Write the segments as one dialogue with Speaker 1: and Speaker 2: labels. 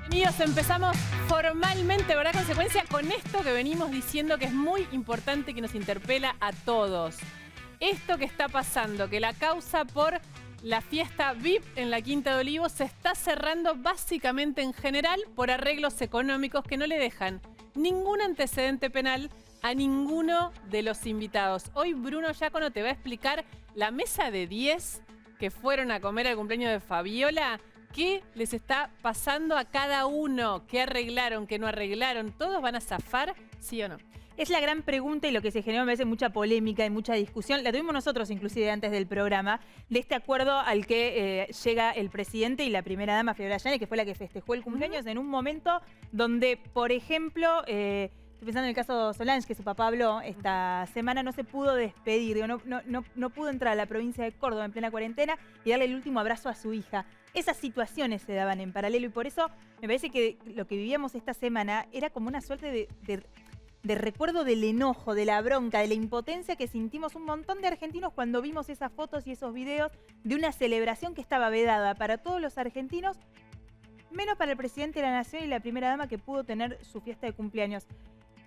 Speaker 1: Bienvenidos, empezamos formalmente, ¿verdad? Consecuencia con esto que venimos diciendo que es muy importante, que nos interpela a todos. Esto que está pasando, que la causa por la fiesta VIP en la Quinta de Olivos se está cerrando básicamente en general por arreglos económicos que no le dejan ningún antecedente penal a ninguno de los invitados. Hoy Bruno Giacono te va a explicar la mesa de 10 que fueron a comer al cumpleaños de Fabiola. ¿Qué les está pasando a cada uno? ¿Qué arreglaron? ¿Qué no arreglaron? ¿Todos van a zafar? ¿Sí o no?
Speaker 2: Es la gran pregunta y lo que se generó me parece mucha polémica y mucha discusión. La tuvimos nosotros inclusive antes del programa, de este acuerdo al que llega el presidente y la primera dama, Fabiola Yáñez, que fue la que festejó el cumpleaños en un momento donde, por ejemplo, estoy pensando en el caso Solange, que su papá habló esta semana, no se pudo despedir, digo, no pudo entrar a la provincia de Córdoba en plena cuarentena y darle el último abrazo a su hija. Esas situaciones se daban en paralelo y por eso me parece que lo que vivíamos esta semana era como una suerte de recuerdo del enojo, de la bronca, de la impotencia que sentimos un montón de argentinos cuando vimos esas fotos y esos videos de una celebración que estaba vedada para todos los argentinos, menos para el presidente de la Nación y la primera dama que pudo tener su fiesta de cumpleaños.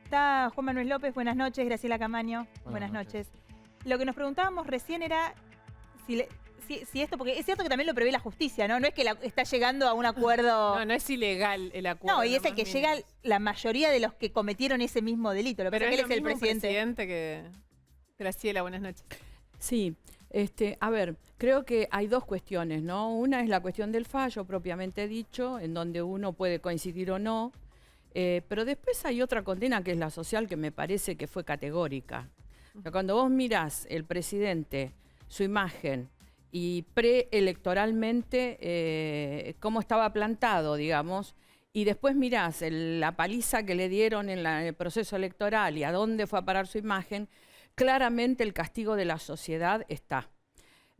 Speaker 2: Está Juan Manuel López, buenas noches, Graciela Camaño, buenas noches. Lo que nos preguntábamos recién era si esto, porque es cierto que también lo prevé la justicia, ¿no? No es que está llegando a un acuerdo...
Speaker 1: No es ilegal el acuerdo.
Speaker 2: No, y es el que llega la mayoría de los que cometieron ese mismo delito. Lo que
Speaker 1: Pero
Speaker 2: pasa es que él es
Speaker 1: el
Speaker 2: el presidente.
Speaker 1: que... Graciela, buenas noches.
Speaker 3: Sí, a ver, creo que hay dos cuestiones, ¿no? Una es la cuestión del fallo propiamente dicho, en donde uno puede coincidir o no, pero después hay otra condena que es la social, que me parece que fue categórica. O sea, cuando vos mirás el presidente, su imagen y preelectoralmente cómo estaba plantado, digamos, y después mirás la paliza que le dieron en el proceso electoral y a dónde fue a parar su imagen, claramente el castigo de la sociedad está.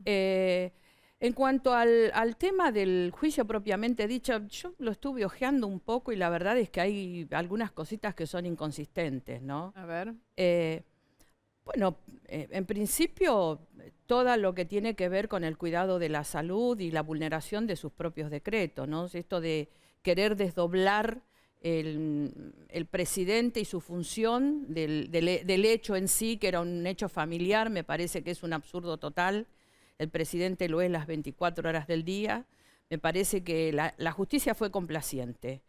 Speaker 3: En cuanto al tema del juicio propiamente dicho, yo lo estuve hojeando un poco y la verdad es que hay algunas cositas que son inconsistentes, ¿no?
Speaker 1: A ver.
Speaker 3: Bueno, en principio, todo lo que tiene que ver con el cuidado de la salud y la vulneración de sus propios decretos, ¿no? Esto de querer desdoblar el presidente y su función del hecho en sí, que era un hecho familiar, me parece que es un absurdo total. El presidente lo es las 24 horas del día. Me parece que la justicia fue complaciente.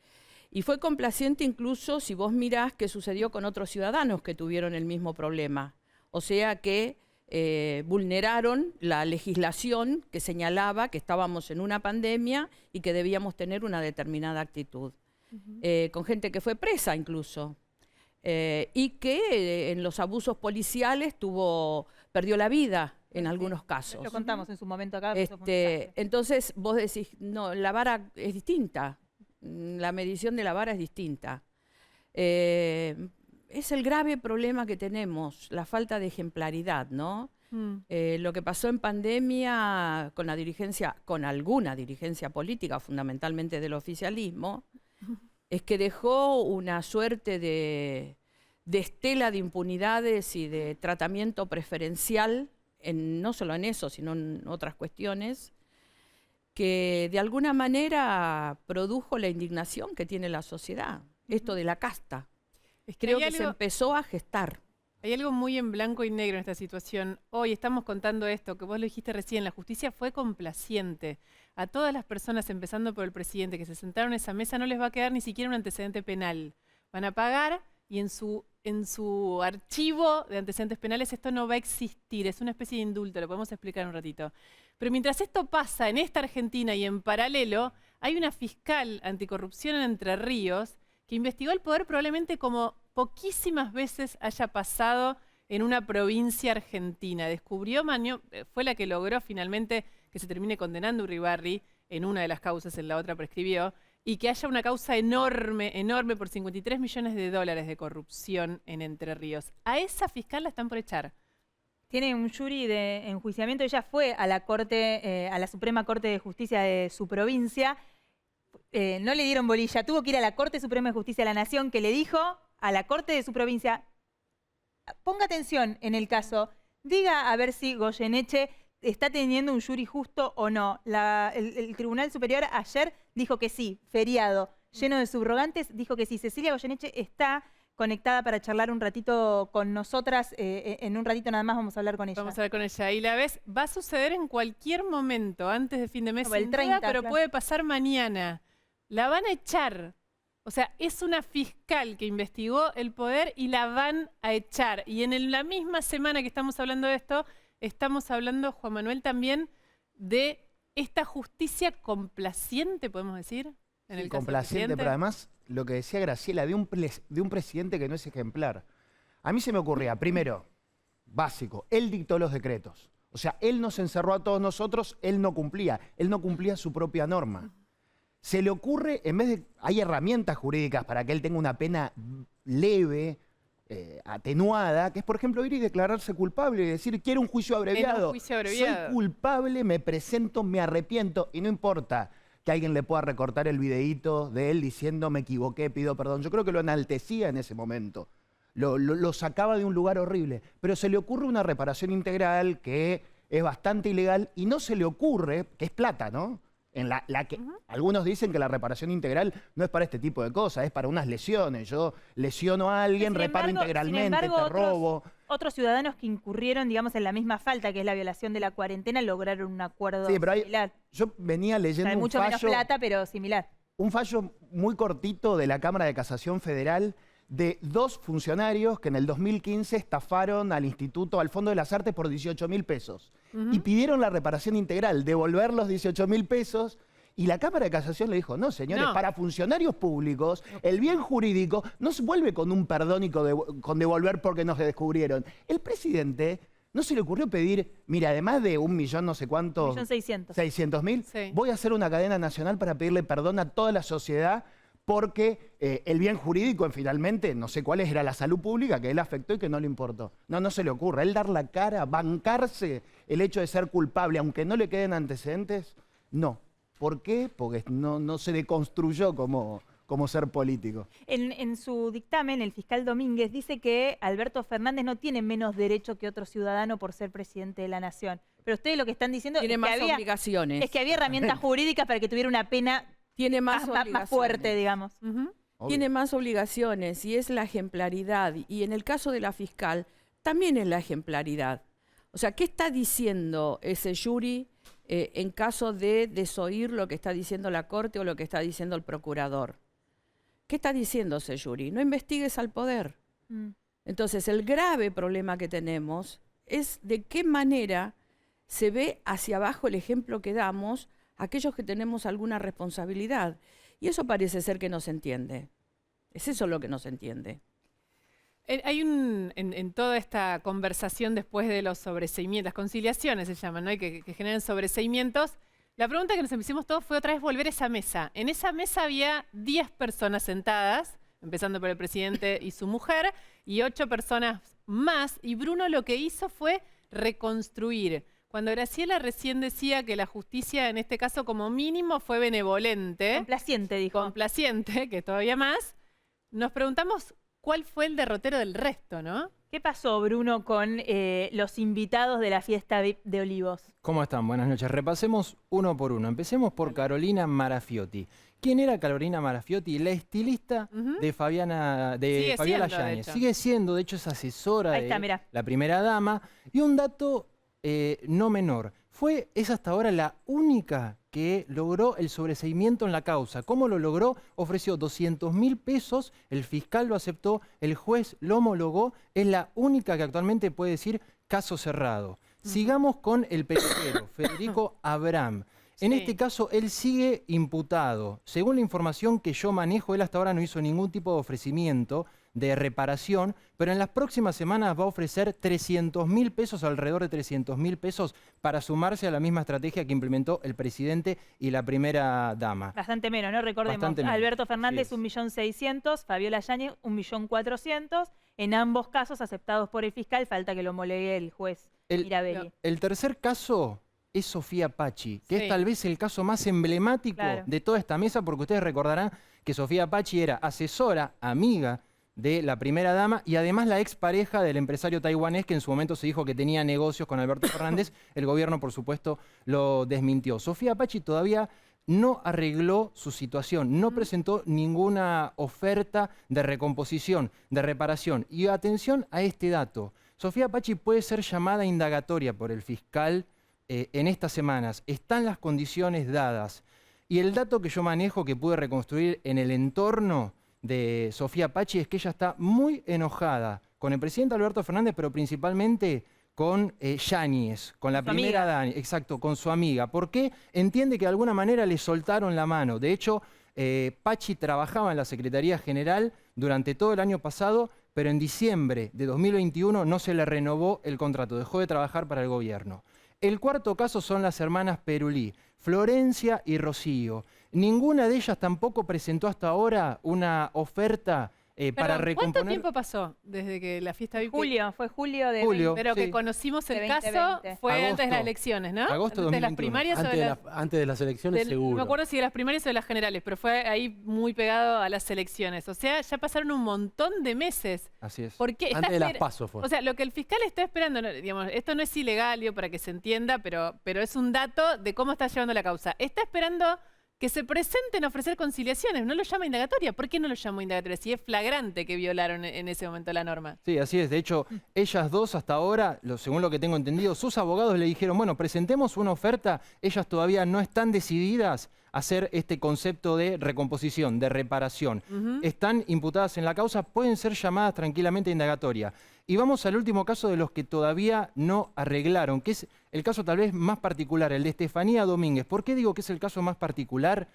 Speaker 3: Y fue complaciente incluso si vos mirás qué sucedió con otros ciudadanos que tuvieron el mismo problema. O sea que vulneraron la legislación que señalaba que estábamos en una pandemia y que debíamos tener una determinada actitud. Con gente que fue presa incluso. Y que en los abusos policiales perdió la vida en algunos casos.
Speaker 2: Lo contamos en su momento acá.
Speaker 3: Entonces vos decís, no, la vara es distinta. La medición de la vara es distinta. Es el grave problema que tenemos, la falta de ejemplaridad, ¿no? Lo que pasó en pandemia con la dirigencia, con alguna dirigencia política, fundamentalmente del oficialismo, es que dejó una suerte de estela de impunidades y de tratamiento preferencial, no solo en eso, sino en otras cuestiones, que de alguna manera produjo la indignación que tiene la sociedad, esto de la casta. Creo que se empezó a gestar.
Speaker 1: Hay algo muy en blanco y negro en esta situación. Hoy estamos contando esto, que vos lo dijiste recién, la justicia fue complaciente. A todas las personas, empezando por el presidente, que se sentaron en esa mesa, no les va a quedar ni siquiera un antecedente penal. Van a pagar y en su archivo de antecedentes penales esto no va a existir. Es una especie de indulto, lo podemos explicar un ratito. Pero mientras esto pasa en esta Argentina y en paralelo, hay una fiscal anticorrupción en Entre Ríos que investigó el poder probablemente como poquísimas veces haya pasado en una provincia argentina. Descubrió, fue la que logró finalmente que se termine condenando a Uribarri en una de las causas, en la otra prescribió, y que haya una causa enorme por 53 millones de dólares de corrupción en Entre Ríos. A esa fiscal la están por echar.
Speaker 2: Tiene un jury de enjuiciamiento. Ella fue a la Corte, a la Suprema Corte de Justicia de su provincia. No le dieron bolilla. Tuvo que ir a la Corte Suprema de Justicia de la Nación, que le dijo a la Corte de su provincia, ponga atención en el caso, diga a ver si Goyeneche está teniendo un jury justo o no. El Tribunal Superior ayer dijo que sí, feriado, lleno de subrogantes, dijo que sí. Cecilia Goyeneche está conectada para charlar un ratito con nosotras. En un ratito nada más vamos a hablar con ella.
Speaker 1: Vamos a hablar con ella. Y la vez va a suceder en cualquier momento, antes de fin de mes,
Speaker 2: Como el
Speaker 1: sin duda,
Speaker 2: 30,
Speaker 1: pero
Speaker 2: claro.
Speaker 1: puede pasar mañana. La van a echar. O sea, es una fiscal que investigó el poder y la van a echar. Y en la misma semana que estamos hablando de esto, estamos hablando, Juan Manuel, también de esta justicia complaciente, podemos decir, en el caso del
Speaker 4: complaciente,
Speaker 1: presidente.
Speaker 4: pero además, lo que decía Graciela, de un presidente que no es ejemplar. A mí se me ocurría, primero, básico, él dictó los decretos. O sea, él nos encerró a todos nosotros, él no cumplía su propia norma. Se le ocurre, en vez de, hay herramientas jurídicas para que él tenga una pena leve, atenuada, que es, por ejemplo, ir y declararse culpable y decir, quiero un juicio abreviado. Soy culpable, me presento, me arrepiento, y no importa que alguien le pueda recortar el videíto de él diciendo, me equivoqué, pido perdón. Yo creo que lo enaltecía en ese momento. Lo sacaba de un lugar horrible. Pero se le ocurre una reparación integral que es bastante ilegal y no se le ocurre, que es plata, ¿no? En la que algunos dicen que la reparación integral no es para este tipo de cosas, es para unas lesiones. Yo lesiono a alguien, reparo integralmente, te robo.
Speaker 2: Otros ciudadanos que incurrieron, digamos, en la misma falta, que es la violación de la cuarentena, lograron un acuerdo similar.
Speaker 4: Yo venía leyendo un
Speaker 2: mucho
Speaker 4: fallo,
Speaker 2: menos plata, pero similar.
Speaker 4: Un fallo muy cortito de la Cámara de Casación Federal de 2 funcionarios que en el 2015 estafaron al Instituto, al Fondo de las Artes por 18.000 pesos. Y pidieron la reparación integral, devolver los 18.000 pesos. Y la Cámara de Casación le dijo, no, señores, para funcionarios públicos, el bien jurídico no se vuelve con un perdón y con devolver porque no se descubrieron. El presidente no se le ocurrió pedir, mira, además de 1 millón no sé cuántos...
Speaker 2: 1.600.000.
Speaker 4: 600.000,
Speaker 1: Sí.
Speaker 4: voy a hacer una cadena nacional para pedirle perdón a toda la sociedad porque el bien jurídico, finalmente, no sé cuál era la salud pública que él afectó y que no le importó. No se le ocurra. Él dar la cara, bancarse el hecho de ser culpable, aunque no le queden antecedentes, no. ¿Por qué? Porque no se deconstruyó como ser político.
Speaker 2: En su dictamen, el fiscal Domínguez dice que Alberto Fernández no tiene menos derecho que otro ciudadano por ser presidente de la Nación. Pero ustedes lo que están diciendo
Speaker 3: Tiene más obligaciones.
Speaker 2: es que había herramientas jurídicas para que tuviera una pena
Speaker 3: Tiene más
Speaker 2: más fuerte, digamos.
Speaker 3: Tiene más obligaciones y es la ejemplaridad. Y en el caso de la fiscal, también es la ejemplaridad. O sea, ¿qué está diciendo ese jury en caso de desoír lo que está diciendo la Corte o lo que está diciendo el procurador? ¿Qué está diciendo ese jury? No investigues al poder. Entonces, el grave problema que tenemos es de qué manera se ve hacia abajo el ejemplo que damos a aquellos que tenemos alguna responsabilidad. Y eso parece ser que no se entiende. Es eso lo que no se entiende.
Speaker 1: Hay en toda esta conversación después de los sobreseimientos, las conciliaciones se llaman, ¿no? Y que generan sobreseimientos. La pregunta que nos hicimos todos fue otra vez volver a esa mesa. En esa mesa había 10 personas sentadas, empezando por el presidente y su mujer, y 8 personas más. Y Bruno lo que hizo fue reconstruir. Cuando Graciela recién decía que la justicia, en este caso como mínimo, fue benevolente.
Speaker 2: Complaciente, dijo.
Speaker 1: Complaciente, que todavía más. Nos preguntamos cuál fue el derrotero del resto, ¿no?
Speaker 2: ¿Qué pasó, Bruno, con los invitados de la fiesta VIP de Olivos?
Speaker 5: ¿Cómo están? Buenas noches. Repasemos uno por uno. Empecemos por Carolina Marafiotti. ¿Quién era Carolina Marafiotti? La estilista de Fabiola Yáñez. Sigue siendo, de hecho, es asesora de la primera dama. Y un dato no menor. Es hasta ahora la única que logró el sobreseimiento en la causa. ¿Cómo lo logró? Ofreció 200.000 pesos, el fiscal lo aceptó, el juez lo homologó. Es la única que actualmente puede decir caso cerrado. Sigamos con el peluquero, Federico Abraham. En este caso, él sigue imputado. Según la información que yo manejo, él hasta ahora no hizo ningún tipo de ofrecimiento de reparación, pero en las próximas semanas va a ofrecer 300.000 pesos, alrededor de 300.000 pesos, para sumarse a la misma estrategia que implementó el presidente y la primera dama.
Speaker 2: Bastante menos, ¿no? Recordemos, Alberto Fernández 1.600.000, Fabiola Yáñez 1.400.000, en ambos casos aceptados por el fiscal, falta que lo homologue el juez Mirabelli.
Speaker 5: El tercer caso es Sofía Pachi, que es tal vez el caso más emblemático de toda esta mesa, porque ustedes recordarán que Sofía Pachi era asesora, amiga de la primera dama y además la expareja del empresario taiwanés que en su momento se dijo que tenía negocios con Alberto Fernández. El gobierno, por supuesto, lo desmintió. Sofía Pachi todavía no arregló su situación, no presentó ninguna oferta de recomposición, de reparación. Y atención a este dato. Sofía Pachi puede ser llamada indagatoria por el fiscal en estas semanas. Están las condiciones dadas. Y el dato que yo manejo, que pude reconstruir en el entorno de Sofía Pachi, es que ella está muy enojada con el presidente Alberto Fernández, pero principalmente con Yáñez, con la primera Dani, exacto, con su amiga. Porque entiende que de alguna manera le soltaron la mano. De hecho, Pachi trabajaba en la Secretaría General durante todo el año pasado, pero en diciembre de 2021 no se le renovó el contrato, dejó de trabajar para el gobierno. El cuarto caso son las hermanas Perulí, Florencia y Rocío. Ninguna de ellas tampoco presentó hasta ahora una oferta para recomponer.
Speaker 1: ¿Cuánto tiempo pasó desde que la fiesta VIP?
Speaker 2: Fue julio de
Speaker 1: Pero
Speaker 5: sí.
Speaker 1: que conocimos el
Speaker 2: 2020.
Speaker 1: caso fue
Speaker 5: Agosto.
Speaker 1: antes de las elecciones, ¿no?
Speaker 5: Agosto de
Speaker 1: Antes de las
Speaker 5: 2021.
Speaker 1: primarias
Speaker 6: Antes de las elecciones, seguro.
Speaker 1: No me acuerdo si de las primarias o de las generales, pero fue ahí muy pegado a las elecciones. O sea, ya pasaron un montón de meses.
Speaker 5: Así es.
Speaker 1: Porque
Speaker 6: Antes de las PASO fue.
Speaker 1: O sea, lo que el fiscal está esperando, digamos, esto no es ilegal, para que se entienda, pero es un dato de cómo está llevando la causa. Está esperando que se presenten a ofrecer conciliaciones, no lo llama indagatoria. ¿Por qué no lo llamó indagatoria? Si es flagrante que violaron en ese momento la norma.
Speaker 5: Sí, así es. De hecho, ellas dos hasta ahora, según lo que tengo entendido, sus abogados le dijeron, bueno, presentemos una oferta. Ellas todavía no están decididas a hacer este concepto de recomposición, de reparación. Están imputadas en la causa, pueden ser llamadas tranquilamente a indagatoria. Y vamos al último caso de los que todavía no arreglaron, que es el caso tal vez más particular, el de Estefanía Domínguez. ¿Por qué digo que es el caso más particular?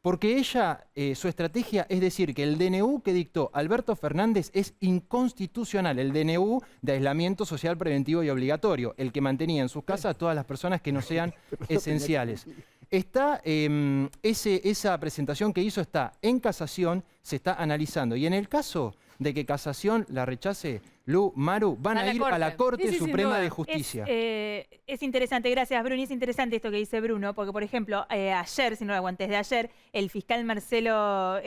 Speaker 5: Porque ella, su estrategia es decir que el DNU que dictó Alberto Fernández es inconstitucional, el DNU de aislamiento social preventivo y obligatorio, el que mantenía en sus casas a todas las personas que no sean esenciales. Está, esa presentación que hizo está en casación, se está analizando. Y en el caso de que casación la rechace, Lu, Maru, van a ir a la Corte Suprema de Justicia.
Speaker 2: Es interesante, gracias Bruno, es interesante esto que dice Bruno, porque por ejemplo, ayer, si no lo aguantes de ayer, el fiscal Marcelo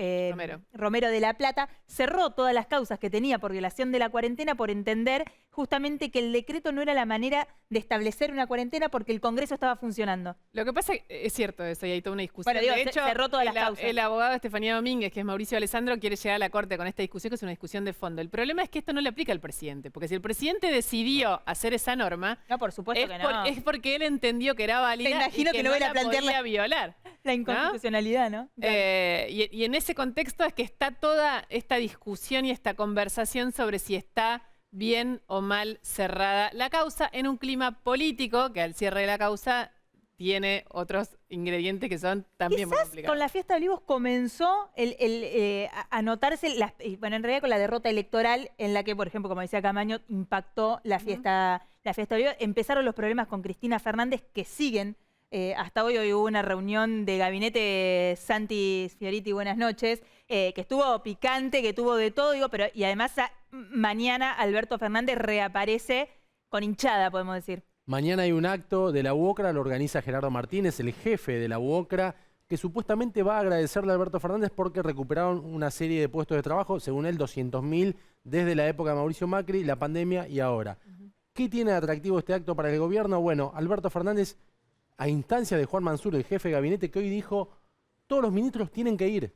Speaker 2: Romero de la Plata cerró todas las causas que tenía por violación de la cuarentena por entender justamente que el decreto no era la manera de establecer una cuarentena porque el Congreso estaba funcionando.
Speaker 1: Lo que pasa es cierto eso, y hay toda una discusión.
Speaker 2: Bueno, digo,
Speaker 1: de hecho,
Speaker 2: cerró todas las causas.
Speaker 1: El abogado de Estefanía Domínguez, que es Mauricio Alessandro, quiere llegar a la Corte con esta discusión, que es una discusión de fondo. El problema es que esto no le aplica al presidente, porque si el presidente decidió hacer esa norma,
Speaker 2: No, por supuesto que no.
Speaker 1: es porque él entendió que era válida.
Speaker 2: Me imagino
Speaker 1: y que
Speaker 2: no van a
Speaker 1: la
Speaker 2: plantear
Speaker 1: podía violar.
Speaker 2: La inconstitucionalidad, ¿no?
Speaker 1: Y en ese contexto es que está toda esta discusión y esta conversación sobre si está bien o mal cerrada la causa en un clima político que al cierre de la causa tiene otros ingredientes que son también muy complicados.
Speaker 2: Con la fiesta de Olivos comenzó a notarse, bueno, en realidad con la derrota electoral en la que, por ejemplo, como decía Camaño, impactó la fiesta de Olivos. Empezaron los problemas con Cristina Fernández que siguen hasta hoy. Hoy hubo una reunión de gabinete Santi Fioriti, buenas noches, que estuvo picante, que tuvo de todo, pero y además mañana Alberto Fernández reaparece con hinchada, podemos decir.
Speaker 6: Mañana hay un acto de la UOCRA, lo organiza Gerardo Martínez, el jefe de la UOCRA, que supuestamente va a agradecerle a Alberto Fernández porque recuperaron una serie de puestos de trabajo, según él 200.000 desde la época de Mauricio Macri, la pandemia y ahora. ¿Qué tiene de atractivo este acto para el gobierno? Bueno, Alberto Fernández, a instancia de Juan Mansur, el jefe de gabinete, que hoy dijo, todos los ministros tienen que ir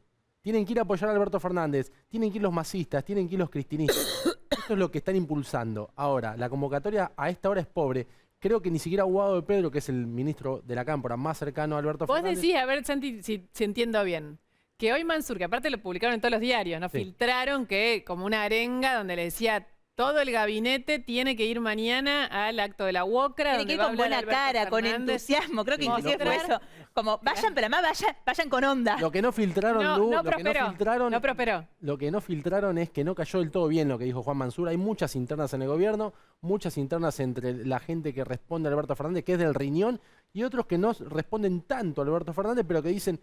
Speaker 6: a apoyar a Alberto Fernández, tienen que ir los masistas, tienen que ir los cristinistas. Esto es lo que están impulsando. Ahora, la convocatoria a esta hora es pobre. Creo que ni siquiera Guado de Pedro, que es el ministro de la Cámpora más cercano a Alberto Fernández.
Speaker 1: Vos decís, a ver, Santi, si entiendo bien, que hoy Mansur, que aparte lo publicaron en todos los diarios, ¿no? Sí. Filtraron que como una arenga donde le decía todo el gabinete tiene que ir mañana al acto de la UOCRA.
Speaker 2: Tiene que ir con buena cara, con entusiasmo. Creo que inclusive fue eso. Como vayan, pero además vayan con onda.
Speaker 6: Lo que no filtraron,
Speaker 1: Lo
Speaker 6: que no filtraron es que no cayó del todo bien lo que dijo Juan Mansur. Hay muchas internas en el gobierno, muchas internas entre la gente que responde a Alberto Fernández, que es del riñón, y otros que no responden tanto a Alberto Fernández, pero que dicen,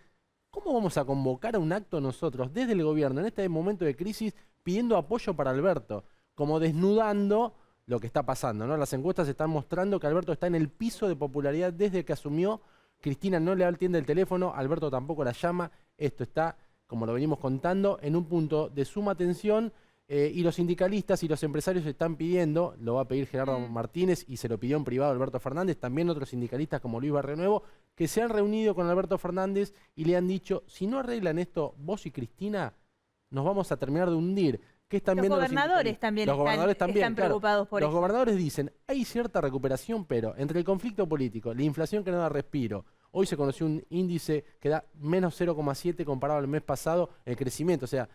Speaker 6: ¿cómo vamos a convocar a un acto nosotros desde el gobierno en este momento de crisis pidiendo apoyo para Alberto? Como desnudando lo que está pasando, ¿no? Las encuestas están mostrando que Alberto está en el piso de popularidad desde que asumió. Cristina no le atiende el teléfono, Alberto tampoco la llama. Esto está, como lo venimos contando, en un punto de suma tensión Y los sindicalistas y los empresarios están pidiendo, lo va a pedir Gerardo Martínez y se lo pidió en privado Alberto Fernández, también otros sindicalistas como Luis Barrionuevo, que se han reunido con Alberto Fernández y le han dicho, si no arreglan esto vos y Cristina, nos vamos a terminar de hundir. ¿Qué están viendo
Speaker 2: los gobernadores también están preocupados por eso.
Speaker 6: Los gobernadores dicen, hay cierta recuperación, pero entre el conflicto político, la inflación que no da respiro, hoy se conoció un índice que da menos 0,7 comparado al mes pasado en crecimiento, o sea,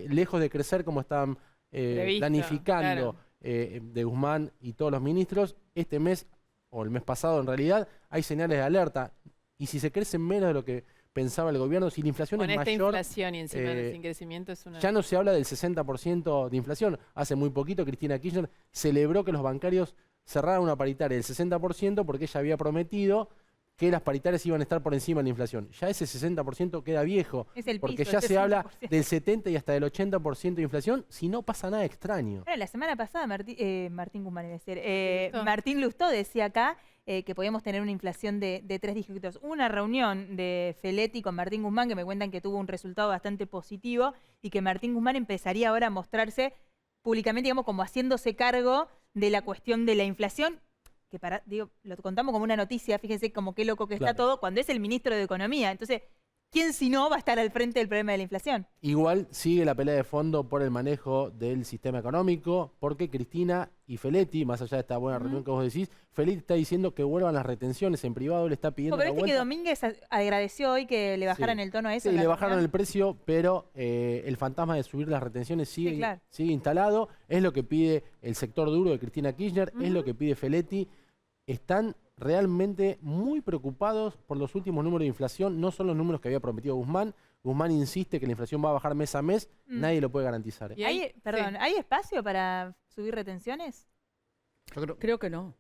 Speaker 6: lejos de crecer como estaban planificando de Guzmán y todos los ministros, este mes, o el mes pasado en realidad, hay señales de alerta. Y si se crece menos de lo que pensaba el gobierno, si la inflación es mayor...
Speaker 1: Con esta inflación y encima sin crecimiento es una...
Speaker 6: Ya no se habla del 60% de inflación. Hace muy poquito Cristina Kirchner celebró que los bancarios cerraran una paritaria del 60% porque ella había prometido que las paritarias iban a estar por encima de la inflación. Ya ese 60% queda viejo, porque ya se habla del 70% y hasta del 80% de inflación si no pasa nada extraño.
Speaker 2: La semana pasada Martín Guzmán, Martín Lustó decía acá que podíamos tener una inflación de 3 dígitos. Una reunión de Feletti con Martín Guzmán que me cuentan que tuvo un resultado bastante positivo y que Martín Guzmán empezaría ahora a mostrarse públicamente, digamos, como haciéndose cargo de la cuestión de la inflación, que lo contamos como una noticia, fíjense como qué loco que está todo, cuando es el ministro de Economía. Entonces, ¿quién si no va a estar al frente del problema de la inflación?
Speaker 6: Igual sigue la pelea de fondo por el manejo del sistema económico, porque Cristina y Feletti, más allá de esta buena reunión que vos decís, Feletti está diciendo que vuelvan las retenciones, en privado le está pidiendo
Speaker 2: pero
Speaker 6: la vuelta.
Speaker 2: Que Domínguez agradeció hoy que le bajaran el tono a eso.
Speaker 6: Sí, le bajaron el precio, pero el fantasma de subir las retenciones sigue instalado. Es lo que pide el sector duro de Cristina Kirchner, es lo que pide Feletti. Están realmente muy preocupados por los últimos números de inflación. No son los números que había prometido Guzmán. Guzmán insiste que la inflación va a bajar mes a mes. Nadie lo puede garantizar.
Speaker 2: ¿Y ¿hay espacio para subir retenciones?
Speaker 3: Creo que no.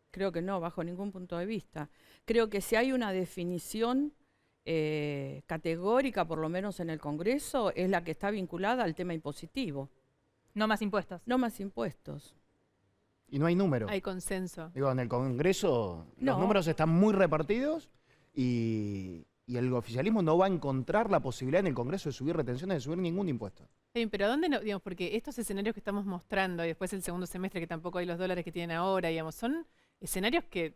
Speaker 3: Creo que no, bajo ningún punto de vista. Creo que si hay una definición categórica, por lo menos en el Congreso, es la que está vinculada al tema impositivo.
Speaker 2: No más impuestos.
Speaker 3: No más impuestos.
Speaker 4: Y no hay número.
Speaker 1: Hay consenso.
Speaker 4: Digo, en el Congreso los números están muy repartidos y el oficialismo no va a encontrar la posibilidad en el Congreso de subir retenciones, de subir ningún impuesto.
Speaker 1: Sí, pero ¿a dónde no? Digamos, porque estos escenarios que estamos mostrando y después el segundo semestre que tampoco hay los dólares que tienen ahora, digamos, son escenarios que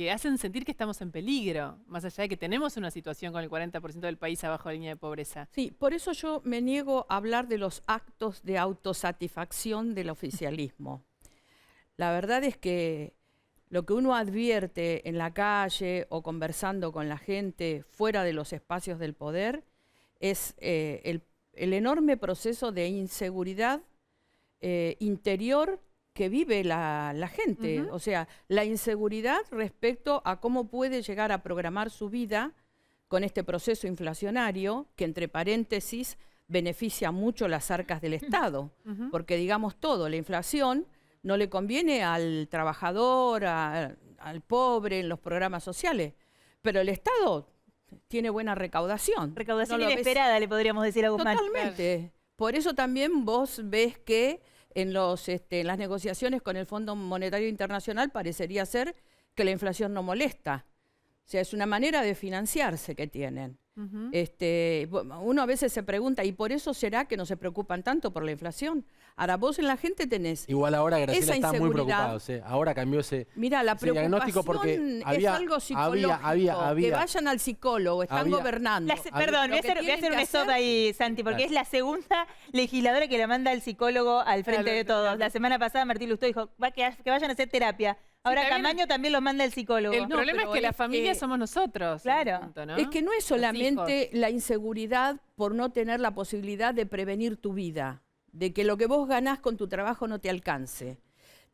Speaker 1: hacen sentir que estamos en peligro, más allá de que tenemos una situación con el 40% del país abajo de la línea de pobreza.
Speaker 3: Sí, por eso yo me niego a hablar de los actos de autosatisfacción del oficialismo. La verdad es que lo que uno advierte en la calle o conversando con la gente fuera de los espacios del poder es el enorme proceso de inseguridad interior que vive la gente. O sea, la inseguridad respecto a cómo puede llegar a programar su vida con este proceso inflacionario que, entre paréntesis, beneficia mucho las arcas del Estado. Porque digamos todo, la inflación no le conviene al trabajador, al pobre en los programas sociales, pero el Estado tiene buena recaudación.
Speaker 2: Recaudación inesperada, le podríamos decir a Guzmán.
Speaker 3: Totalmente. Por eso también vos ves que en las negociaciones con el Fondo Monetario Internacional parecería ser que la inflación no molesta. O sea, es una manera de financiarse que tienen. Uno a veces se pregunta, ¿y por eso será que no se preocupan tanto por la inflación? Ahora vos en la gente tenés
Speaker 6: igual ahora Graciela está muy preocupado. Ahora cambió ese diagnóstico porque
Speaker 3: es algo psicológico. Que vayan al psicólogo, están gobernando.
Speaker 2: Perdón, voy a hacer un stop ahí, Santi, porque es la segunda legisladora que le manda al psicólogo al frente de todos. La semana pasada Martín Lustó dijo que vayan a hacer terapia. Ahora Camaño también lo manda el psicólogo.
Speaker 1: El problema es que la familia somos nosotros.
Speaker 2: Claro.
Speaker 1: Punto, ¿no?
Speaker 3: Es que no es solamente la inseguridad por no tener la posibilidad de prevenir tu vida, de que lo que vos ganás con tu trabajo no te alcance.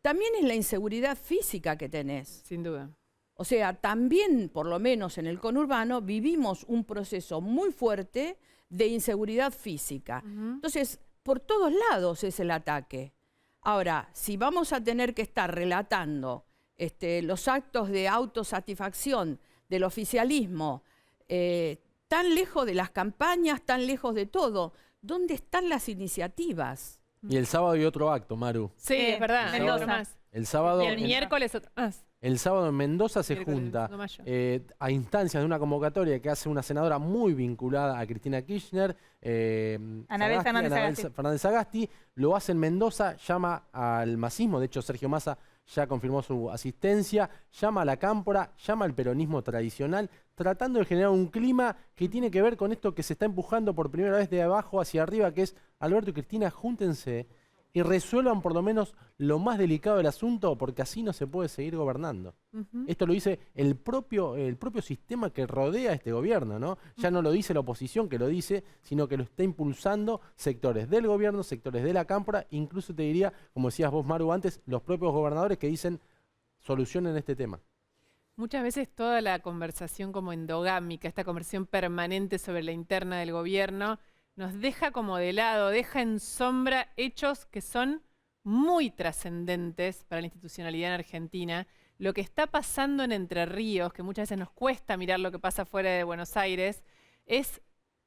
Speaker 3: También es la inseguridad física que tenés.
Speaker 1: Sin duda.
Speaker 3: O sea, también, por lo menos en el conurbano, vivimos un proceso muy fuerte de inseguridad física. Entonces, por todos lados es el ataque. Ahora, si vamos a tener que estar relatando los actos de autosatisfacción del oficialismo, tan lejos de las campañas, tan lejos de todo, ¿dónde están las iniciativas?
Speaker 6: Y el sábado hay otro acto, Maru.
Speaker 1: Sí, es verdad.
Speaker 2: Mendoza.
Speaker 6: El sábado.
Speaker 1: Y el miércoles otro más.
Speaker 6: El sábado en Mendoza se junta a instancias de una convocatoria que hace una senadora muy vinculada a Cristina Kirchner,
Speaker 2: Anabel
Speaker 6: Fernández Sagasti, lo hace en Mendoza, llama al masismo, de hecho Sergio Massa ya confirmó su asistencia, llama a la cámpora, llama al peronismo tradicional, tratando de generar un clima que tiene que ver con esto que se está empujando por primera vez de abajo hacia arriba, que es Alberto y Cristina, júntense y resuelvan por lo menos lo más delicado del asunto, porque así no se puede seguir gobernando. Esto lo dice el propio sistema que rodea a este gobierno, ¿no? Ya no lo dice la oposición que lo dice, sino que lo está impulsando sectores del gobierno, sectores de la cámpora, incluso te diría, como decías vos, Maru, antes, los propios gobernadores que dicen solucionen este tema.
Speaker 1: Muchas veces toda la conversación como endogámica, esta conversación permanente sobre la interna del gobierno, nos deja como de lado, deja en sombra hechos que son muy trascendentes para la institucionalidad en Argentina. Lo que está pasando en Entre Ríos, que muchas veces nos cuesta mirar lo que pasa fuera de Buenos Aires, es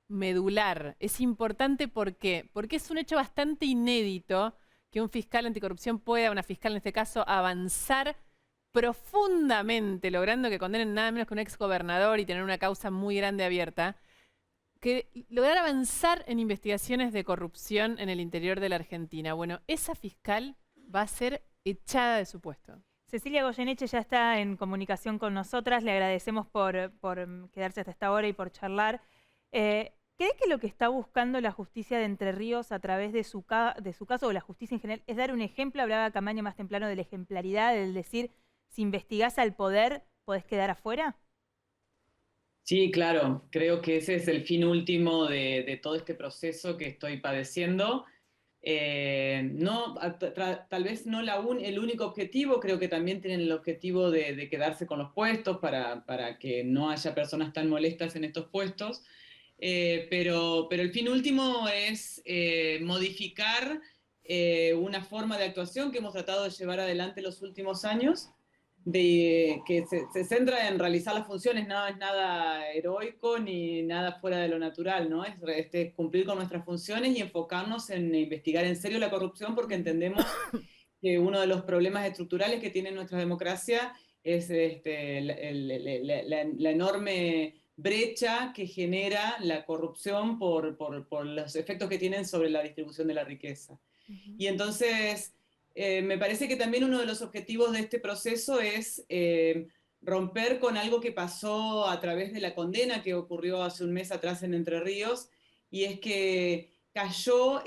Speaker 1: medular, es importante. ¿Por qué? Porque es un hecho bastante inédito que un fiscal anticorrupción pueda, una fiscal en este caso, avanzar profundamente, logrando que condenen nada menos que un exgobernador y tener una causa muy grande abierta, que lograr avanzar en investigaciones de corrupción en el interior de la Argentina. Bueno, esa fiscal va a ser echada de su puesto.
Speaker 2: Cecilia Goyeneche ya está en comunicación con nosotras, le agradecemos por quedarse hasta esta hora y por charlar. ¿Cree que lo que está buscando la justicia de Entre Ríos a través de su caso, o la justicia en general, es dar un ejemplo? Hablaba Camaño más temprano de la ejemplaridad, del decir, si investigás al poder, ¿podés quedar afuera?
Speaker 7: Sí, claro, creo que ese es el fin último de todo este proceso que estoy padeciendo. Tal vez no el único objetivo, creo que también tienen el objetivo de quedarse con los puestos para que no haya personas tan molestas en estos puestos, pero el fin último es modificar una forma de actuación que hemos tratado de llevar adelante los últimos años, que se centra en realizar las funciones, no es nada heroico ni nada fuera de lo natural, ¿no? Es cumplir con nuestras funciones y enfocarnos en investigar en serio la corrupción, porque entendemos que uno de los problemas estructurales que tiene nuestra democracia es la enorme brecha que genera la corrupción por los efectos que tienen sobre la distribución de la riqueza. Y entonces me parece que también uno de los objetivos de este proceso es romper con algo que pasó a través de la condena que ocurrió hace un mes atrás en Entre Ríos, y es que cayó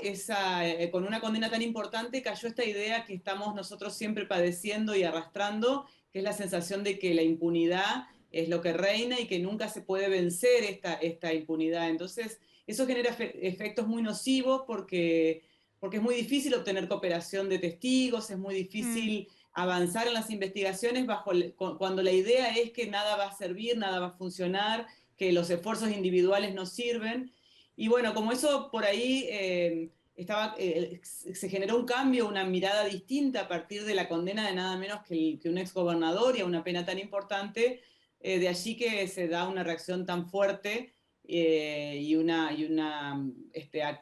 Speaker 7: con una condena tan importante, cayó esta idea que estamos nosotros siempre padeciendo y arrastrando, que es la sensación de que la impunidad es lo que reina y que nunca se puede vencer esta impunidad. Entonces, eso genera efectos muy nocivos porque es muy difícil obtener cooperación de testigos, es muy difícil avanzar en las investigaciones cuando la idea es que nada va a servir, nada va a funcionar, que los esfuerzos individuales no sirven. Y bueno, como eso por ahí se generó un cambio, una mirada distinta a partir de la condena de nada menos que un exgobernador y a una pena tan importante, de allí que se da una reacción tan fuerte y una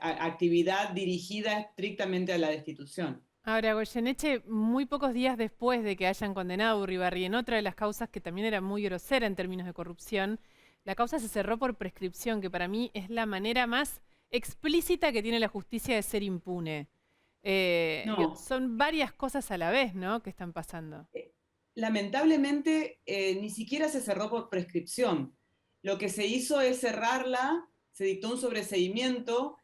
Speaker 7: actividad dirigida estrictamente a la destitución.
Speaker 1: Ahora, Goyeneche, muy pocos días después de que hayan condenado a Urribarri en otra de las causas que también era muy grosera en términos de corrupción, la causa se cerró por prescripción, que para mí es la manera más explícita que tiene la justicia de ser impune. Son varias cosas a la vez, ¿no?, que están pasando.
Speaker 7: Lamentablemente, ni siquiera se cerró por prescripción. Lo que se hizo es cerrarla, se dictó un sobreseimiento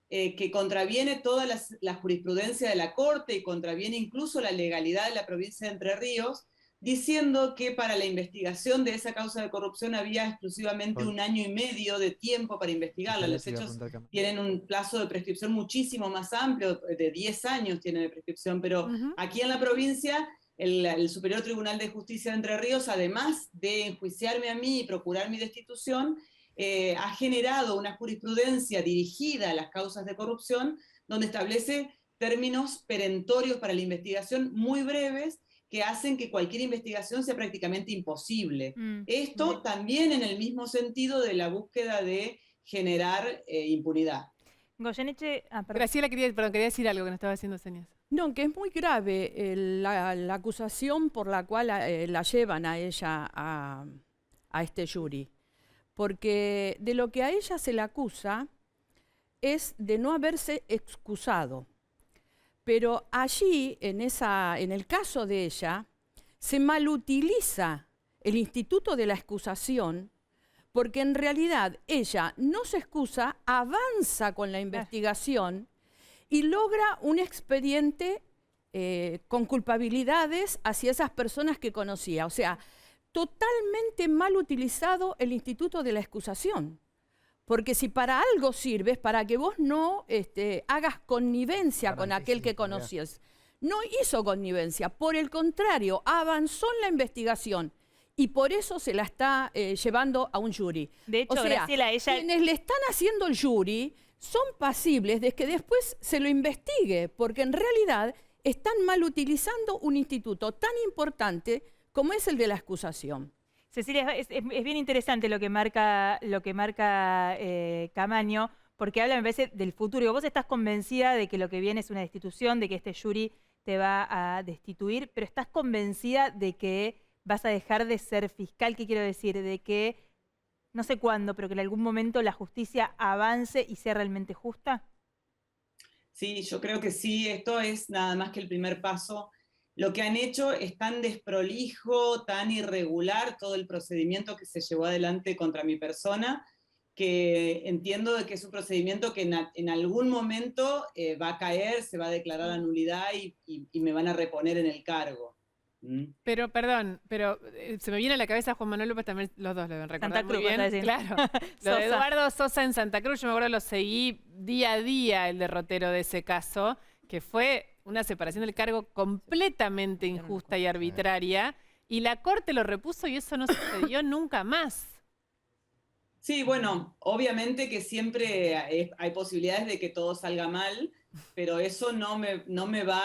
Speaker 7: que contraviene toda la jurisprudencia de la Corte y contraviene incluso la legalidad de la provincia de Entre Ríos, diciendo que para la investigación de esa causa de corrupción había exclusivamente 1 año y medio de tiempo para investigarla. Los hechos tienen un plazo de prescripción muchísimo más amplio, de 10 años tienen de prescripción, pero aquí en la provincia el Superior Tribunal de Justicia de Entre Ríos, además de enjuiciarme a mí y procurar mi destitución, ha generado una jurisprudencia dirigida a las causas de corrupción, donde establece términos perentorios para la investigación muy breves, que hacen que cualquier investigación sea prácticamente imposible. Esto también en el mismo sentido de la búsqueda de generar impunidad.
Speaker 2: Goyeneche,
Speaker 1: Graciela, quería decir algo que no estaba haciendo señas.
Speaker 3: No, que es muy grave la acusación por la cual la llevan a ella a este jury. Porque de lo que a ella se le acusa es de no haberse excusado. Pero allí, en el caso de ella, se malutiliza el instituto de la excusación, porque en realidad ella no se excusa, avanza con la investigación y logra un expediente con culpabilidades hacia esas personas que conocía. O sea, totalmente mal utilizado el instituto de la excusación. Porque si para algo sirve es para que vos no hagas connivencia con aquel que conocías. No hizo connivencia, por el contrario, avanzó en la investigación. Y por eso se la está llevando a un jury.
Speaker 2: De hecho,
Speaker 3: o sea,
Speaker 2: Graciela,
Speaker 3: quienes le están haciendo el jury son pasibles de que después se lo investigue, porque en realidad están mal utilizando un instituto tan importante como es el de la excusación.
Speaker 2: Cecilia, es bien interesante lo que marca Camaño, porque habla, me parece, del futuro. Y vos estás convencida de que lo que viene es una destitución, de que este jury te va a destituir, pero estás convencida de que vas a dejar de ser fiscal. ¿Qué quiero decir? De que, no sé cuándo, pero que en algún momento la justicia avance y sea realmente justa.
Speaker 7: Sí, yo creo que sí, esto es nada más que el primer paso. Lo que han hecho es tan desprolijo, tan irregular todo el procedimiento que se llevó adelante contra mi persona, que entiendo de que es un procedimiento que en algún momento va a caer, se va a declarar la nulidad y me van a reponer en el cargo.
Speaker 1: Pero, perdón, se me viene a la cabeza Juan Manuel López, también los dos lo deben recordar muy bien. Claro. Lo de Eduardo Sosa en Santa Cruz, yo me acuerdo, lo seguí día a día el derrotero de ese caso, que fue una separación del cargo completamente injusta y arbitraria, y la Corte lo repuso y eso no sucedió nunca más.
Speaker 7: Sí, bueno, obviamente que siempre hay posibilidades de que todo salga mal, pero eso no me va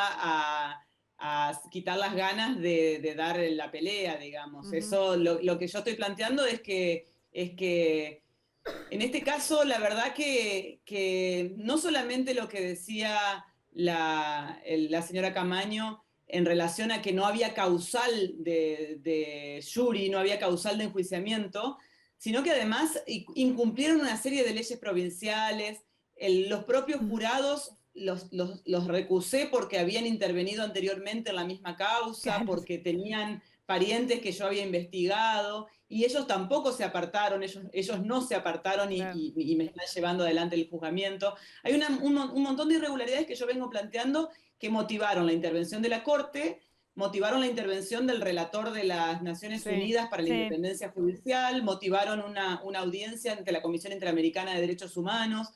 Speaker 7: a quitar las ganas de dar la pelea, digamos. Eso, lo que yo estoy planteando es que en este caso, la verdad que no solamente lo que decía la señora Camaño en relación a que no había causal de jury, no había causal de enjuiciamiento, sino que además incumplieron una serie de leyes provinciales, los propios jurados los recusé porque habían intervenido anteriormente en la misma causa, claro, porque tenían parientes que yo había investigado, y ellos tampoco se apartaron, ellos no se apartaron claro, y me están llevando adelante el juzgamiento. Hay un montón de irregularidades que yo vengo planteando que motivaron la intervención de la Corte, motivaron la intervención del relator de las Naciones Unidas para la Independencia Judicial, motivaron una audiencia ante la Comisión Interamericana de Derechos Humanos,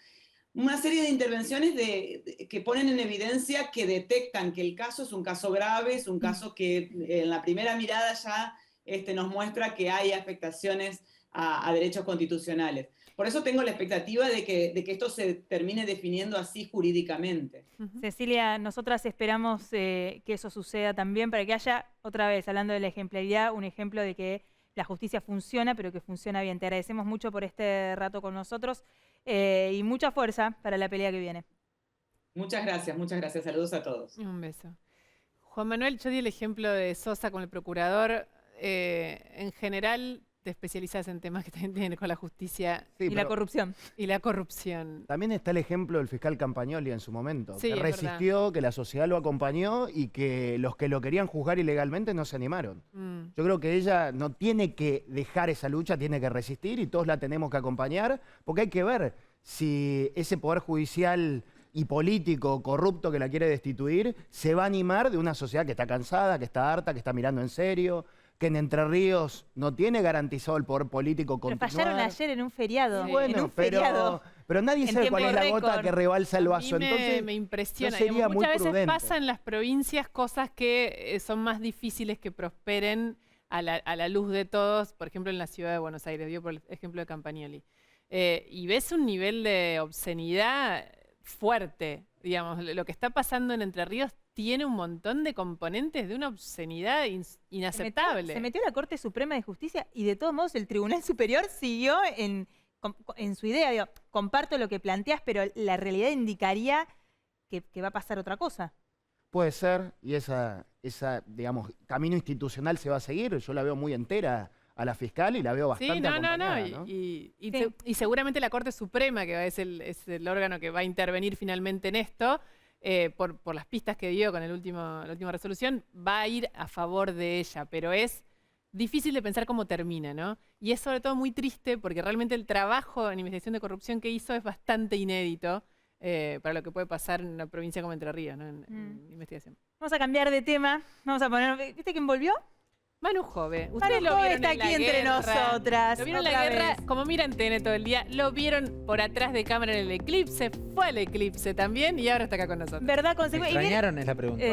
Speaker 7: una serie de intervenciones que ponen en evidencia, que detectan que el caso es un caso grave, es un caso que en la primera mirada ya nos muestra que hay afectaciones a derechos constitucionales. Por eso tengo la expectativa de que esto se termine definiendo así jurídicamente.
Speaker 2: Cecilia, nosotras esperamos que eso suceda también, para que haya, otra vez, hablando de la ejemplaridad, un ejemplo de que la justicia funciona, pero que funciona bien. Te agradecemos mucho por este rato con nosotros y mucha fuerza para la pelea que viene.
Speaker 7: Muchas gracias. Saludos a todos.
Speaker 1: Un beso. Juan Manuel, yo di el ejemplo de Sosa con el procurador. En general, te especializas en temas que tienen que ver con la justicia
Speaker 2: y la corrupción.
Speaker 1: Y la corrupción.
Speaker 4: También está el ejemplo del fiscal Campagnoli en su momento,
Speaker 1: sí,
Speaker 4: que resistió, que la sociedad lo acompañó y que los que lo querían juzgar ilegalmente no se animaron. Yo creo que ella no tiene que dejar esa lucha, tiene que resistir y todos la tenemos que acompañar, porque hay que ver si ese poder judicial y político corrupto que la quiere destituir se va a animar de una sociedad que está cansada, que está harta, que está mirando en serio, que en Entre Ríos no tiene garantizado el poder político continuar.
Speaker 2: Pero fallaron ayer en un feriado.
Speaker 4: Sí, bueno, pero nadie sabe cuál es la gota que rebalsa el vaso. Entonces,
Speaker 1: me impresiona.
Speaker 4: No sería
Speaker 1: muchas
Speaker 4: muy
Speaker 1: veces
Speaker 4: prudente.
Speaker 1: pasa en las provincias cosas que son más difíciles que prosperen a la luz de todos. Por ejemplo, en la ciudad de Buenos Aires, dio por el ejemplo de Campagnoli. Y ves un nivel de obscenidad fuerte. Digamos, lo que está pasando en Entre Ríos tiene un montón de componentes de una obscenidad inaceptable.
Speaker 2: Se metió la Corte Suprema de Justicia y de todos modos el Tribunal Superior siguió en su idea. Digo, comparto lo que planteas, pero la realidad indicaría que va a pasar otra cosa.
Speaker 4: Puede ser, y esa, digamos, camino institucional se va a seguir. Yo la veo muy entera a la fiscal y la veo bastante acompañada, ¿no?
Speaker 1: Y seguramente la Corte Suprema, que es el órgano que va a intervenir finalmente en esto, por las pistas que dio con la última resolución, va a ir a favor de ella, pero es difícil de pensar cómo termina, ¿no? Y es sobre todo muy triste porque realmente el trabajo en investigación de corrupción que hizo es bastante inédito para lo que puede pasar en una provincia como Entre Ríos, ¿no? En investigación.
Speaker 2: Vamos a cambiar de tema. Vamos a poner... ¿Viste quién volvió?
Speaker 1: Manu Jove.
Speaker 2: Ustedes lo vieron está aquí entre nosotras.
Speaker 1: Lo vieron en la guerra, como miran TN todo el día. Lo vieron por atrás de cámara en el eclipse. Fue al eclipse también y ahora está acá con nosotros.
Speaker 2: ¿Verdad?
Speaker 5: ¿Me extrañaron? Es la pregunta.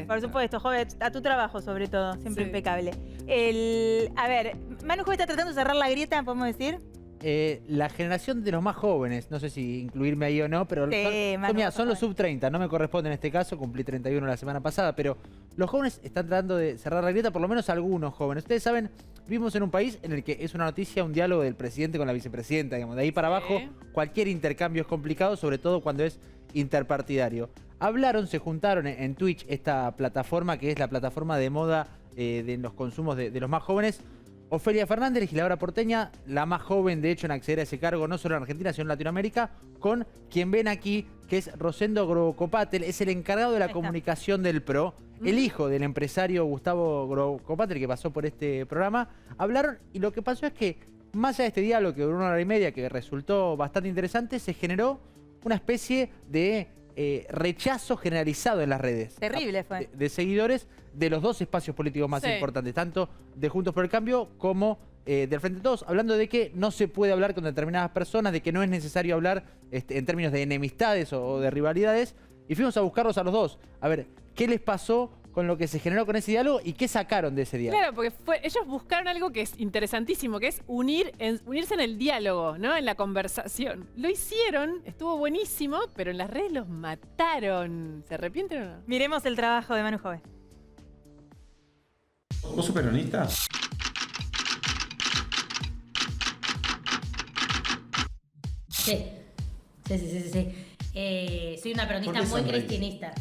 Speaker 2: Por supuesto, Jove. A tu trabajo, sobre todo. Siempre impecable. A ver, Manu Jove está tratando de cerrar la grieta, ¿podemos decir?
Speaker 5: La generación de los más jóvenes, no sé si incluirme ahí o no, pero son los sub-30, no me corresponde en este caso, cumplí 31 la semana pasada, pero los jóvenes están tratando de cerrar la grieta, por lo menos algunos jóvenes. Ustedes saben, vivimos en un país en el que es una noticia un diálogo del presidente con la vicepresidenta, digamos, de ahí para abajo cualquier intercambio es complicado, sobre todo cuando es interpartidario. Se juntaron en Twitch, esta plataforma que es la plataforma de moda de los consumos de los más jóvenes. Ofelia Fernández, legisladora porteña, la más joven de hecho en acceder a ese cargo, no solo en Argentina, sino en Latinoamérica, con quien ven aquí, que es Rosendo Grobocopatel, es el encargado de la comunicación del PRO, el hijo del empresario Gustavo Grobocopatel, que pasó por este programa. Hablaron y lo que pasó es que, más allá de este diálogo que duró 1 hora y media, que resultó bastante interesante, se generó una especie de rechazo generalizado en las redes.
Speaker 2: Terrible fue.
Speaker 5: De seguidores de los dos espacios políticos más importantes, tanto de Juntos por el Cambio como del Frente de Todos, hablando de que no se puede hablar con determinadas personas, de que no es necesario hablar en términos de enemistades o de rivalidades, y fuimos a buscarlos a los dos, a ver qué les pasó con lo que se generó con ese diálogo y qué sacaron de ese diálogo.
Speaker 1: Claro, porque ellos buscaron algo que es interesantísimo, que es unirse en el diálogo, ¿no? En la conversación. Lo hicieron, estuvo buenísimo, pero en las redes los mataron. ¿Se arrepienten o no?
Speaker 2: Miremos el trabajo de Manu Jove.
Speaker 8: ¿Vos sos peronista?
Speaker 9: Sí. Soy una peronista muy cristinista.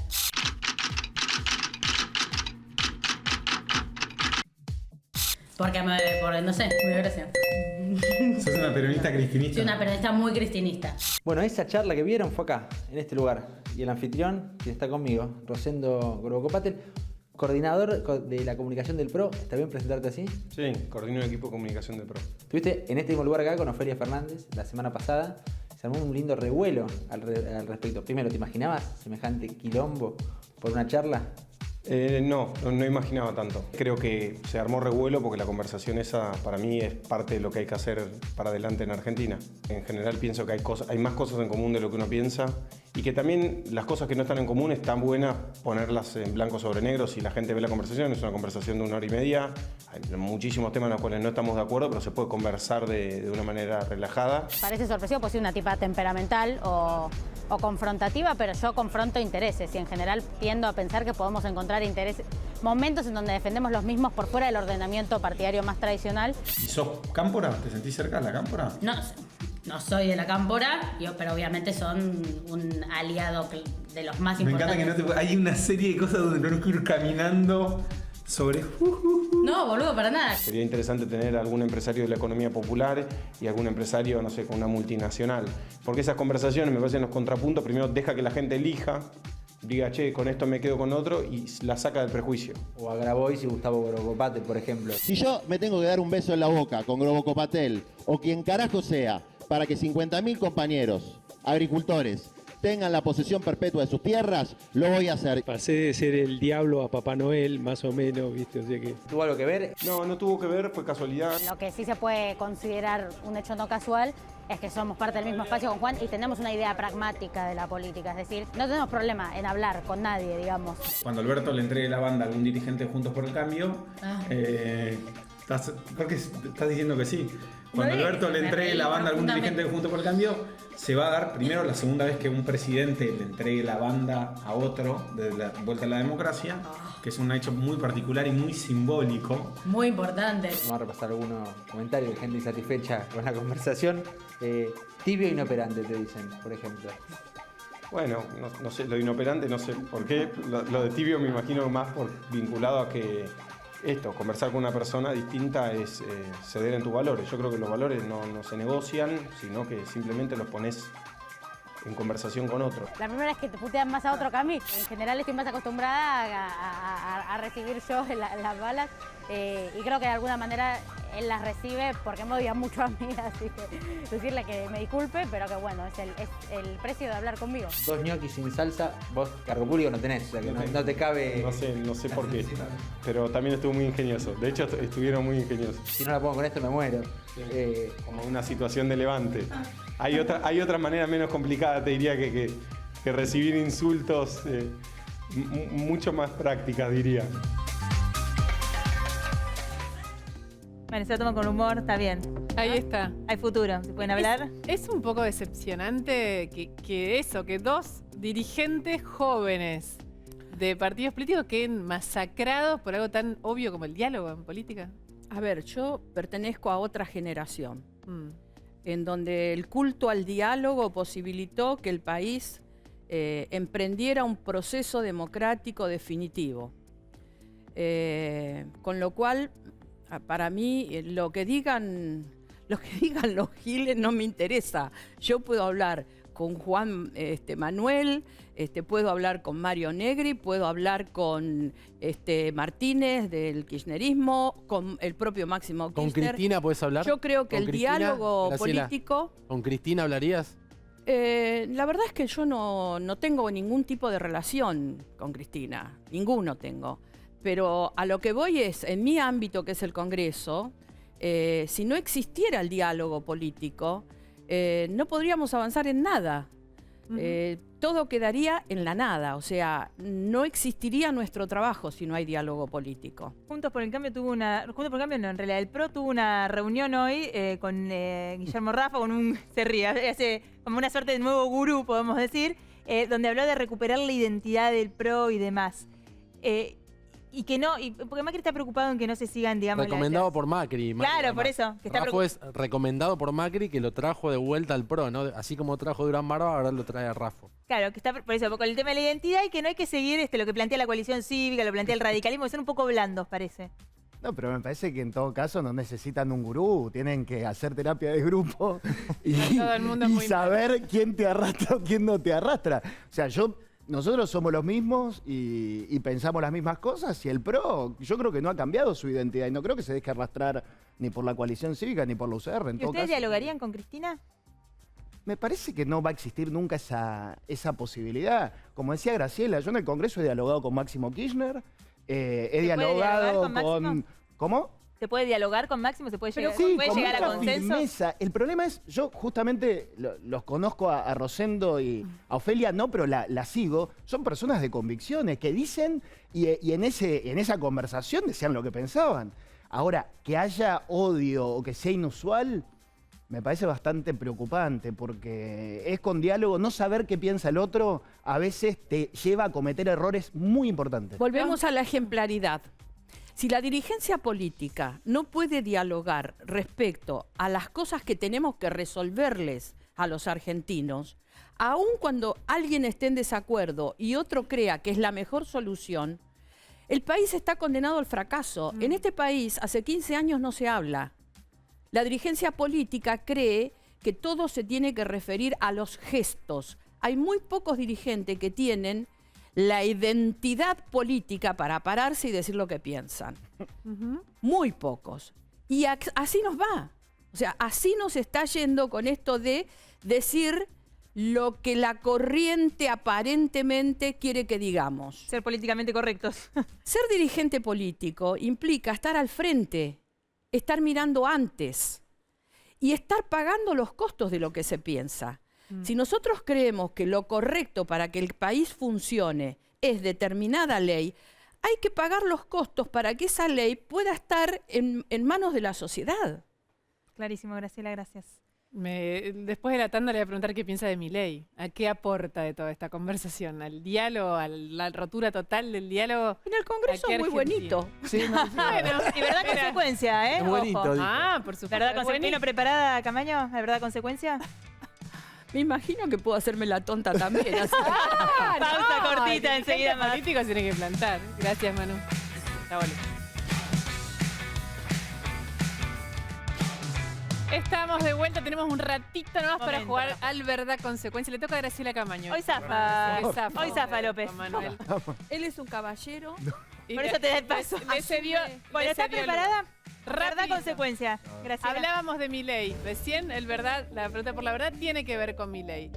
Speaker 9: Porque no sé, me dio gracia.
Speaker 8: ¿Sos una peronista cristinista?
Speaker 9: Soy una peronista muy cristinista.
Speaker 5: Bueno, esa charla que vieron fue acá, en este lugar. Y el anfitrión, quien está conmigo, Rosendo Grobocopatel, coordinador de la comunicación del PRO. ¿Está bien presentarte así?
Speaker 8: Sí, coordino el equipo de comunicación del PRO.
Speaker 5: Estuviste en este mismo lugar acá con Ofelia Fernández la semana pasada. Se armó un lindo revuelo al respecto. Primero, ¿te imaginabas semejante quilombo por una charla?
Speaker 8: No imaginaba tanto. Creo que se armó revuelo porque la conversación esa para mí es parte de lo que hay que hacer para adelante en Argentina. En general pienso que hay más cosas en común de lo que uno piensa y que también las cosas que no están en común están buenas ponerlas en blanco sobre negro. Si la gente ve la conversación, es una conversación de 1 hora y media. Hay muchísimos temas en los cuales no estamos de acuerdo, pero se puede conversar de una manera relajada.
Speaker 9: Parece sorpresivo, pues soy una tipa temperamental o confrontativa, pero yo confronto intereses y en general tiendo a pensar que podemos encontrar momentos en donde defendemos los mismos por fuera del ordenamiento partidario más tradicional.
Speaker 8: ¿Y sos cámpora? ¿Te sentís cerca de la cámpora?
Speaker 9: No soy de la cámpora, pero obviamente son un aliado de los más importantes.
Speaker 8: Me encanta que hay una serie de cosas donde no quiero ir caminando sobre...
Speaker 9: No, boludo, para nada.
Speaker 8: Sería interesante tener algún empresario de la economía popular y algún empresario, no sé, con una multinacional. Porque esas conversaciones me parecen los contrapuntos. Primero deja que la gente elija, diga, che, con esto me quedo con otro y la saca del prejuicio.
Speaker 5: O a Grabois y Gustavo Grobocopatel, por ejemplo.
Speaker 10: Si yo me tengo que dar un beso en la boca con Grobocopatel o quien carajo sea para que 50.000 compañeros agricultores tengan la posesión perpetua de sus tierras, lo voy a hacer.
Speaker 11: Pasé de ser el diablo a Papá Noel, más o menos, ¿viste? O sea que...
Speaker 5: ¿Tuvo algo que ver?
Speaker 8: No tuvo que ver, fue casualidad.
Speaker 9: Lo que sí se puede considerar un hecho no casual es que somos parte del mismo espacio con Juan y tenemos una idea pragmática de la política, es decir, no tenemos problema en hablar con nadie, digamos.
Speaker 8: Cuando Alberto le entregue la banda a algún dirigente de Juntos por el Cambio, ¿por qué estás diciendo que sí? Cuando Alberto le entregue la banda a algún dirigente de Juntos por el Cambio, se va a dar primero la segunda vez que un presidente le entregue la banda a otro de la vuelta a la democracia, que es un hecho muy particular y muy simbólico.
Speaker 9: Muy importante.
Speaker 5: Vamos a repasar algunos comentarios de gente insatisfecha con la conversación. Tibio e inoperante, te dicen, por ejemplo.
Speaker 8: Bueno, no sé, lo inoperante no sé por qué. Lo de tibio me imagino más vinculado a que conversar con una persona distinta es ceder en tus valores. Yo creo que los valores no se negocian, sino que simplemente los pones en conversación con otro.
Speaker 9: La primera es que te putean más a otro que a mí. En general estoy más acostumbrada a recibir yo las balas y creo que de alguna manera él las recibe porque me odia mucho a mí, así que decirle que me disculpe, pero que bueno, es el precio de hablar conmigo.
Speaker 12: 2 ñoquis sin salsa, vos cargo público no tenés, o sea que no te cabe...
Speaker 8: No sé por qué, pero también estuvo muy ingenioso. De hecho, estuvieron muy ingeniosos.
Speaker 12: Si no la pongo con esto me muero.
Speaker 8: Como una situación de levante. Hay otra manera menos complicada, te diría, que recibir insultos mucho más prácticas, diría.
Speaker 2: Bueno, se lo toman con humor, está bien.
Speaker 1: Ahí está.
Speaker 2: Hay futuro, ¿se pueden hablar?
Speaker 1: Es un poco decepcionante que 2 dirigentes jóvenes de partidos políticos queden masacrados por algo tan obvio como el diálogo en política.
Speaker 3: A ver, yo pertenezco a otra generación, en donde el culto al diálogo posibilitó que el país emprendiera un proceso democrático definitivo. Con lo cual, para mí, lo que digan los giles no me interesa. Yo puedo hablar con Juan Manuel, puedo hablar con Mario Negri, puedo hablar con Martínez del kirchnerismo, con el propio Máximo Kirchner.
Speaker 6: ¿Con Cristina puedes hablar?
Speaker 3: Yo creo que el diálogo político...
Speaker 6: ¿Con Cristina hablarías?
Speaker 3: La verdad es que yo no tengo ningún tipo de relación con Cristina, ninguno tengo. Pero a lo que voy es, en mi ámbito, que es el Congreso, si no existiera el diálogo político, no podríamos avanzar en nada. Todo quedaría en la nada, o sea, no existiría nuestro trabajo si no hay diálogo político.
Speaker 2: Juntos por el Cambio en realidad el PRO tuvo una reunión hoy con Guillermo Rafa, se ríe, hace como una suerte de nuevo gurú, podemos decir, donde habló de recuperar la identidad del PRO y demás. Porque Macri está preocupado en que no se sigan, digamos...
Speaker 6: Recomendado por Macri.
Speaker 2: Claro, por eso.
Speaker 6: Rafa es recomendado por Macri, que lo trajo de vuelta al PRO, ¿no? Así como trajo Durán Barba, ahora lo trae a Rafa.
Speaker 2: Claro, que está por eso, con el tema de la identidad y que no hay que seguir lo que plantea la coalición cívica, lo plantea el radicalismo, que son un poco blandos, parece.
Speaker 4: No, pero me parece que en todo caso no necesitan un gurú, tienen que hacer terapia de grupo y saber quién te arrastra o quién no te arrastra. O sea, nosotros somos los mismos y pensamos las mismas cosas y el PRO, yo creo que no ha cambiado su identidad y no creo que se deje arrastrar ni por la coalición cívica ni por la UCR.
Speaker 2: ¿Y ustedes dialogarían con Cristina?
Speaker 4: Me parece que no va a existir nunca esa posibilidad. Como decía Graciela, yo en el Congreso he dialogado con Máximo Kirchner, he dialogado con... ¿Cómo?
Speaker 2: ¿Se puede dialogar con Máximo? ¿Se puede llegar,
Speaker 4: sí,
Speaker 2: ¿puede llegar a consenso?
Speaker 4: Firmeza. El problema es, yo justamente los conozco a Rosendo y a Ofelia, no, pero la sigo. Son personas de convicciones que dicen y en esa conversación decían lo que pensaban. Ahora, que haya odio o que sea inusual, me parece bastante preocupante porque es con diálogo, no saber qué piensa el otro a veces te lleva a cometer errores muy importantes.
Speaker 3: Volvemos a la ejemplaridad. Si la dirigencia política no puede dialogar respecto a las cosas que tenemos que resolverles a los argentinos, aun cuando alguien esté en desacuerdo y otro crea que es la mejor solución, el país está condenado al fracaso. En este país hace 15 años no se habla. La dirigencia política cree que todo se tiene que referir a los gestos. Hay muy pocos dirigentes que tienen la identidad política para pararse y decir lo que piensan. Muy pocos. Y así nos va. O sea, así nos está yendo con esto de decir lo que la corriente aparentemente quiere que digamos.
Speaker 2: Ser políticamente correctos.
Speaker 3: Ser dirigente político implica estar al frente, estar mirando antes y estar pagando los costos de lo que se piensa. Si nosotros creemos que lo correcto para que el país funcione es determinada ley, hay que pagar los costos para que esa ley pueda estar en manos de la sociedad.
Speaker 2: Clarísimo, Graciela, gracias.
Speaker 1: Después de la tanda le voy a preguntar qué piensa de Milei. ¿A qué aporta de toda esta conversación? ¿Al diálogo? ¿A la rotura total del diálogo?
Speaker 3: En el Congreso es muy bonito.
Speaker 4: Sí, no,
Speaker 2: bueno, y verdad consecuencia, ¿eh?
Speaker 6: Es bonito.
Speaker 2: Ojo.
Speaker 1: Por supuesto.
Speaker 2: ¿Verdad consecuencia? ¿Vino preparada, Camaño? ¿De verdad consecuencia?
Speaker 3: Me imagino que puedo hacerme la tonta también. Así.
Speaker 2: Pausa cortita, enseguida más.
Speaker 1: Políticos tienen que plantar. Gracias, Manu. Está bonito. Estamos de vuelta, tenemos un ratito nomás para jugar al Verdad Consecuencia. Le toca a Graciela Camaño.
Speaker 2: Hoy zafa. Hoy zafa, López.
Speaker 1: Manuel.
Speaker 3: Él es un caballero.
Speaker 2: Por eso te da el paso. Bueno, ¿está preparada? Verdad Consecuencia. Graciela.
Speaker 1: Hablábamos de Milei. Recién la pregunta por la verdad tiene que ver con Milei.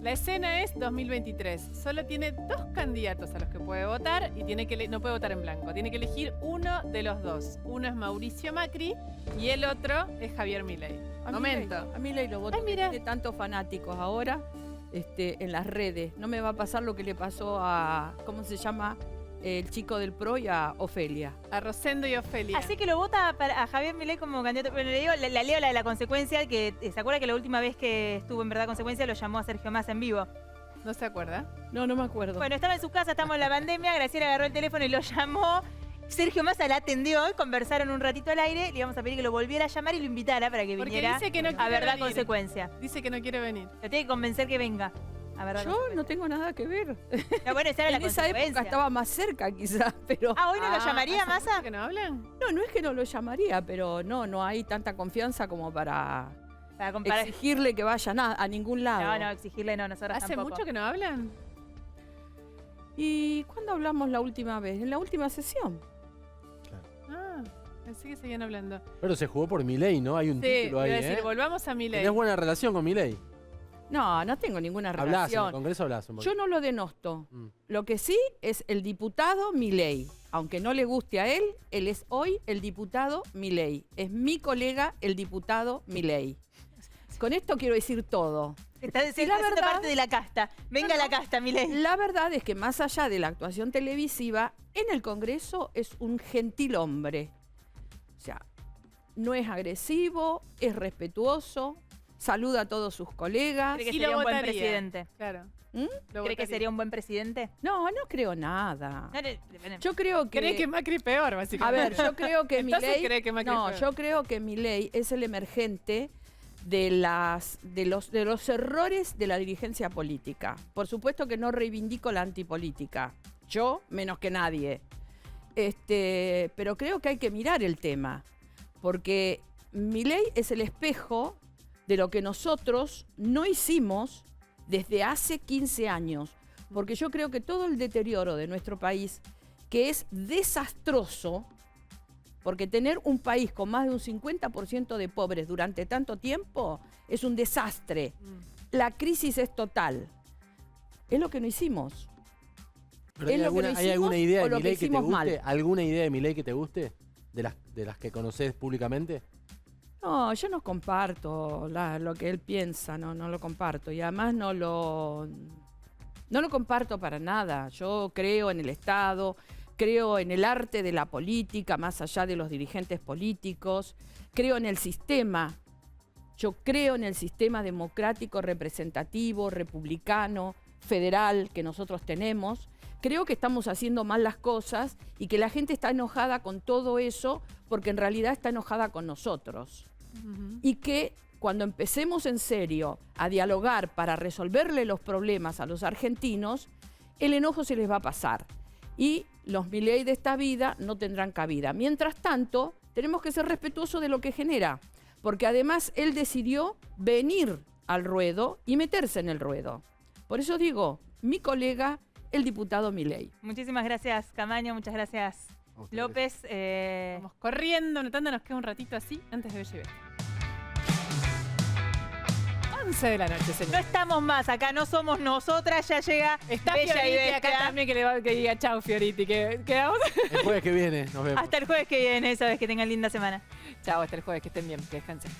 Speaker 1: La escena es 2023. Solo tiene 2 candidatos a los que puede votar y no puede votar en blanco. Tiene que elegir uno de los 2. Uno es Mauricio Macri y el otro es Javier Milei.
Speaker 3: A Milei lo voto. Tiene tantos fanáticos ahora en las redes. No me va a pasar lo que le pasó a, ¿cómo se llama? El chico del PRO y a Ofelia.
Speaker 1: A Rosendo y Ofelia.
Speaker 2: Así que lo vota a Javier Milei como candidato. Bueno, le digo, la leo la de la consecuencia, que se acuerda que la última vez que estuvo en Verdad Consecuencia lo llamó a Sergio Massa en vivo.
Speaker 1: ¿No se acuerda?
Speaker 3: No me acuerdo.
Speaker 2: Bueno, estaba en su casa, estamos en la pandemia, Graciela agarró el teléfono y lo llamó. Sergio Massa la atendió, conversaron un ratito al aire, le íbamos a pedir que lo volviera a llamar y lo invitara para que viniera
Speaker 1: dice que no
Speaker 2: a Verdad
Speaker 1: venir.
Speaker 2: Consecuencia.
Speaker 1: Dice que no quiere venir.
Speaker 2: Lo tiene que convencer que venga.
Speaker 3: Yo no tengo nada que ver.
Speaker 2: No, bueno, esa era
Speaker 3: en
Speaker 2: la
Speaker 3: esa época estaba más cerca quizás, pero...
Speaker 2: ¿Hoy no lo llamaría Massa?
Speaker 1: ¿Que no hablan?
Speaker 3: No es que no lo llamaría, pero no hay tanta confianza como para exigirle que vaya a ningún lado.
Speaker 2: No, exigirle no, nosotros
Speaker 1: ¿Hace
Speaker 2: tampoco.
Speaker 1: mucho que no hablan?
Speaker 3: ¿Y cuándo hablamos la última vez? En la última sesión.
Speaker 1: Pensé que seguían hablando.
Speaker 6: Pero se jugó por Milei, ¿no? Hay un título ahí,
Speaker 1: decir, volvamos a Milei.
Speaker 6: ¿Tenés buena relación con Milei?
Speaker 3: No tengo ninguna relación.
Speaker 6: En el Congreso hablás un poquito.
Speaker 3: Yo no lo denosto. Lo que sí es el diputado Milei. Aunque no le guste a él es hoy el diputado Milei. Es mi colega el diputado Milei. Con esto quiero decir todo.
Speaker 2: Está siendo parte de la casta. Venga la casta, Milei.
Speaker 3: La verdad es que más allá de la actuación televisiva, en el Congreso es un gentil hombre. O sea, no es agresivo, es respetuoso, saluda a todos sus colegas.
Speaker 2: ¿Cree que sería un buen presidente?
Speaker 1: Claro.
Speaker 2: ¿Cree que sería un buen presidente?
Speaker 3: No creo nada. Yo creo que...
Speaker 1: ¿Cree que Macri peor, básicamente?
Speaker 3: A ver, yo creo que Milei...
Speaker 1: cree que Macri peor.
Speaker 3: Yo creo que Milei es el emergente de los errores de la dirigencia política. Por supuesto que no reivindico la antipolítica. Yo, menos que nadie. Pero creo que hay que mirar el tema. Porque Milei es el espejo de lo que nosotros no hicimos desde hace 15 años. Porque yo creo que todo el deterioro de nuestro país, que es desastroso, porque tener un país con más de un 50% de pobres durante tanto tiempo es un desastre. La crisis es total. Es lo que no hicimos.
Speaker 6: ¿Hay alguna idea de Milei que te guste? ¿Alguna idea de Milei que te guste? ¿De las que conocés públicamente?
Speaker 3: No, yo no comparto lo que él piensa, no lo comparto. Y además no lo comparto para nada. Yo creo en el Estado, creo en el arte de la política, más allá de los dirigentes políticos. Creo en el sistema. Yo creo en el sistema democrático, representativo, republicano, federal que nosotros tenemos. Creo que estamos haciendo mal las cosas y que la gente está enojada con todo eso porque en realidad está enojada con nosotros. Y que cuando empecemos en serio a dialogar para resolverle los problemas a los argentinos, el enojo se les va a pasar. Y los Milei de esta vida no tendrán cabida. Mientras tanto, tenemos que ser respetuosos de lo que genera. Porque además él decidió venir al ruedo y meterse en el ruedo. Por eso digo, mi colega, el diputado Milei.
Speaker 2: Muchísimas gracias, Camaño. Muchas gracias, López.
Speaker 1: Vamos corriendo, anotando, nos queda un ratito así antes de Bella y Bestia. 11 de la noche, señor.
Speaker 2: No estamos más acá, no somos nosotras, ya llega
Speaker 1: Está
Speaker 2: Bella
Speaker 1: Fioriti
Speaker 2: y Bestia.
Speaker 1: acá también que diga chau, Fioriti, que quedamos.
Speaker 6: El jueves que viene, nos vemos.
Speaker 2: Hasta el jueves que viene, sabes que tengan linda semana.
Speaker 1: Chao, hasta el jueves, que estén bien, que descansen.